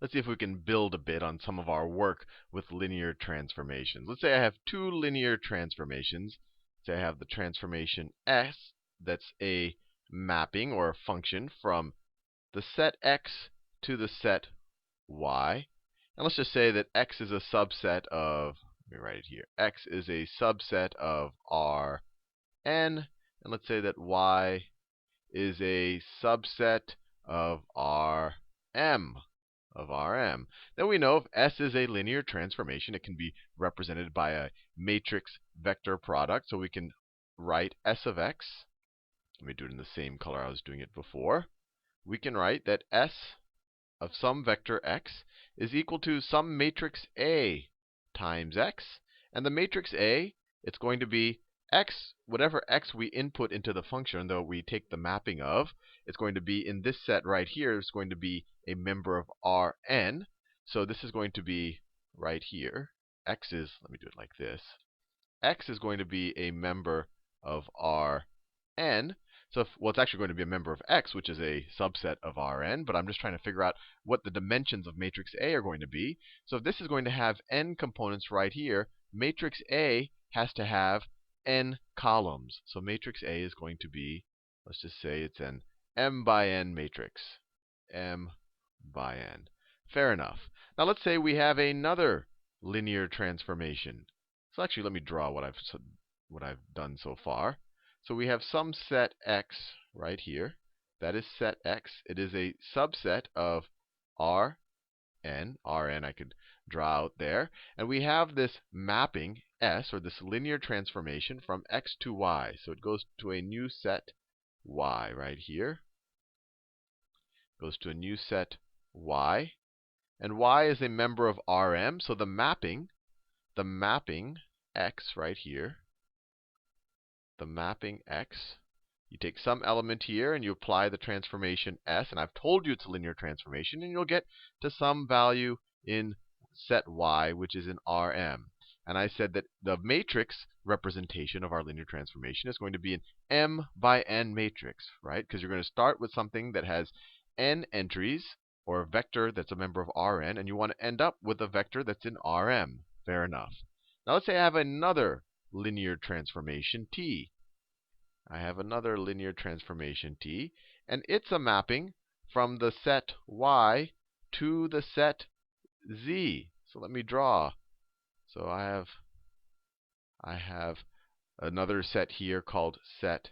let's see if we can build a bit on some of our work with linear transformations. Let's say I have two linear transformations. Say I have the transformation S, that's a mapping or a function from the set X to the set Y. And let's just say that X is a subset of, let me write it here, X is a subset of Rn. And let's say that Y is a subset of Rm. Then we know if S is a linear transformation, it can be represented by a matrix vector product. So we can write S of x. Let me do it in the same color I was doing it before. We can write that S of some vector x is equal to some matrix A times x. And the matrix A, it's going to be x, whatever x we input into the function that we take the mapping of, it's going to be in this set right here, it's going to be a member of Rn. So this is going to be right here. X is, let me do it like this. X is going to be a member of Rn. So well, it's actually going to be a member of X, which is a subset of Rn, but I'm just trying to figure out what the dimensions of matrix A are going to be. So if this is going to have n components right here, matrix A has to have n columns. So matrix A is going to be, let's just say it's an m by n matrix. M by n. Fair enough. Now let's say we have another linear transformation. So actually, let me draw what I've done so far. So we have some set X right here. That is set X. It is a subset of Rn. Rn I could draw out there. And we have this mapping S, or this linear transformation, from X to Y. So it goes to a new set Y right here. Goes to a new set Y. And Y is a member of Rm. So the mapping X right here, the mapping X, you take some element here and you apply the transformation S. And I've told you it's a linear transformation. And you'll get to some value in set Y, which is in Rm. And I said that the matrix representation of our linear transformation is going to be an m by n matrix, right? Because you're going to start with something that has n entries, or a vector that's a member of Rn, and you want to end up with a vector that's in Rm. Fair enough. Now let's say I have another linear transformation T. I have another linear transformation T, and it's a mapping from the set Y to the set Z. So let me draw. So I have another set here called set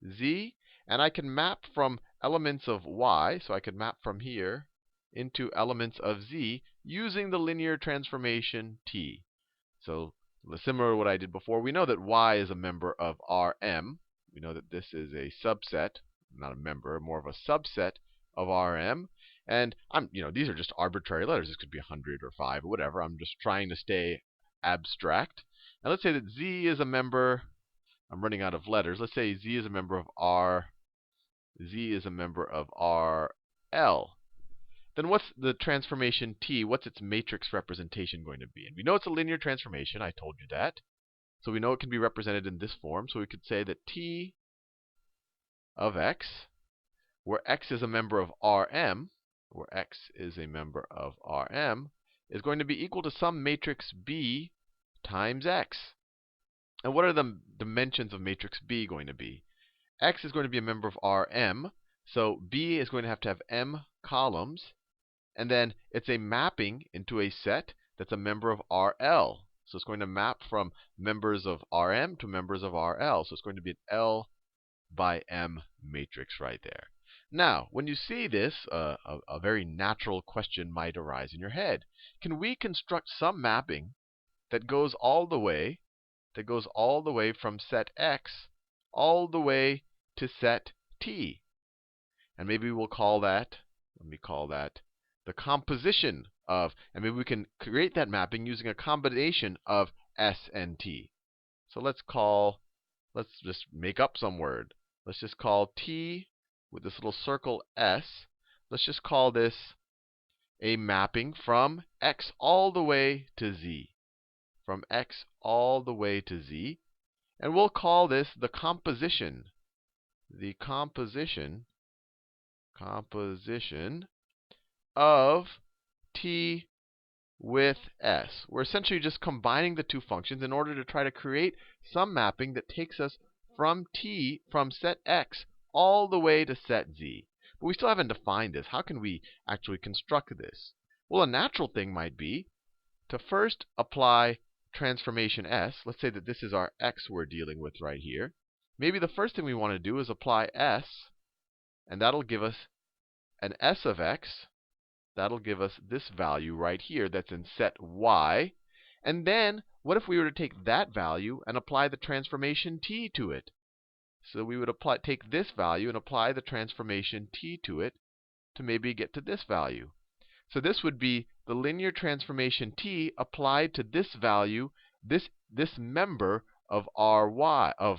Z, and I can map from elements of Y, so I could map from here into elements of Z using the linear transformation T. So similar to what I did before, we know that Y is a member of Rm. We know that this is a subset, not a member, more of a subset of Rm. And these are just arbitrary letters. This could be 100 or 5 or whatever. I'm just trying to stay abstract. And let's say that Z is a member. I'm running out of letters. Let's say Z is a member of R. Z is a member of RL. Then what's the transformation T? What's its matrix representation going to be? And we know it's a linear transformation. I told you that. So we know it can be represented in this form. So we could say that T of x, where x is a member of Rm, is going to be equal to some matrix B times x. And what are the dimensions of matrix B going to be? X is going to be a member of Rm. So B is going to have m columns. And then it's a mapping into a set that's a member of RL. So it's going to map from members of Rm to members of RL. So it's going to be an L by M matrix right there. Now, when you see this, a very natural question might arise in your head. Can we construct some mapping that goes all the way from set X all the way to set T? And maybe we'll call that, the composition of, and maybe we can create that mapping using a combination of S and T. So let's just make up some word. Let's just call T with this little circle S. Let's just call this a mapping from X all the way to Z. From X all the way to Z. And we'll call this the composition. The composition of t with s. We're essentially just combining the two functions in order to try to create some mapping that takes us from set x all the way to set z. But we still haven't defined this. How can we actually construct this? Well, a natural thing might be to first apply transformation s. Let's say that this is our x we're dealing with right here. Maybe the first thing we want to do is apply s, and that'll give us an s of x. That'll give us this value right here that's in set y. And then, what if we were to take that value and apply the transformation t to it? So we would take this value and apply the transformation t to it to maybe get to this value. So this would be the linear transformation t applied to this value, this member of ry of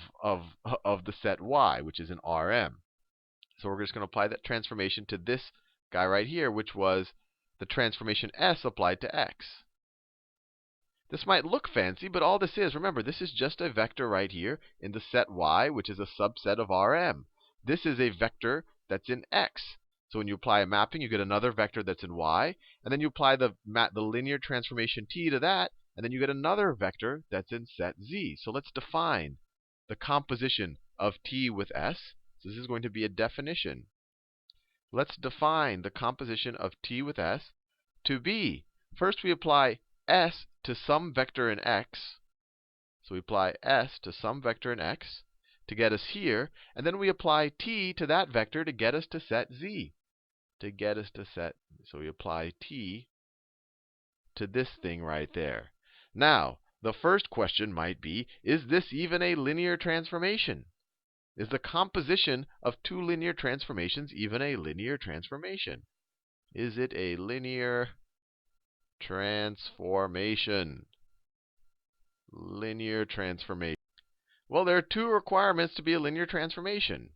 the set y, which is in Rm. So we're just going to apply that transformation to this guy right here, which was the transformation s applied to x. This might look fancy, but all this is, remember, this is just a vector right here in the set y, which is a subset of Rm. This is a vector that's in x. So when you apply a mapping, you get another vector that's in y, and then you apply the linear transformation t to that, and then you get another vector that's in set z. So let's define the composition of t with s. So this is going to be a definition. Let's define the composition of t with s to be, first we apply s to some vector in x. So we apply s to some vector in x to get us here, and then we apply t to that vector to get us to set z. So we apply t to this thing right there. Now, the first question might be, is this even a linear transformation? Is the composition of two linear transformations even a linear transformation? Is it a linear transformation? Linear transformation. Well, there are two requirements to be a linear transformation,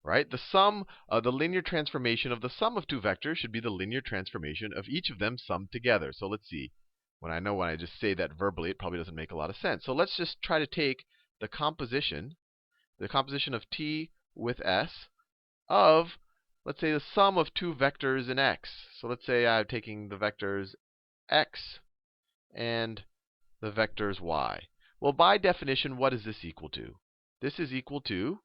right? The linear transformation of the sum of two vectors should be the linear transformation of each of them summed together. So let's see. When I just say that verbally, it probably doesn't make a lot of sense. So let's just try to take the composition of t with s of, let's say, the sum of two vectors in x. So let's say I'm taking the vectors x and the vectors y. Well, by definition, what is this equal to? This is equal to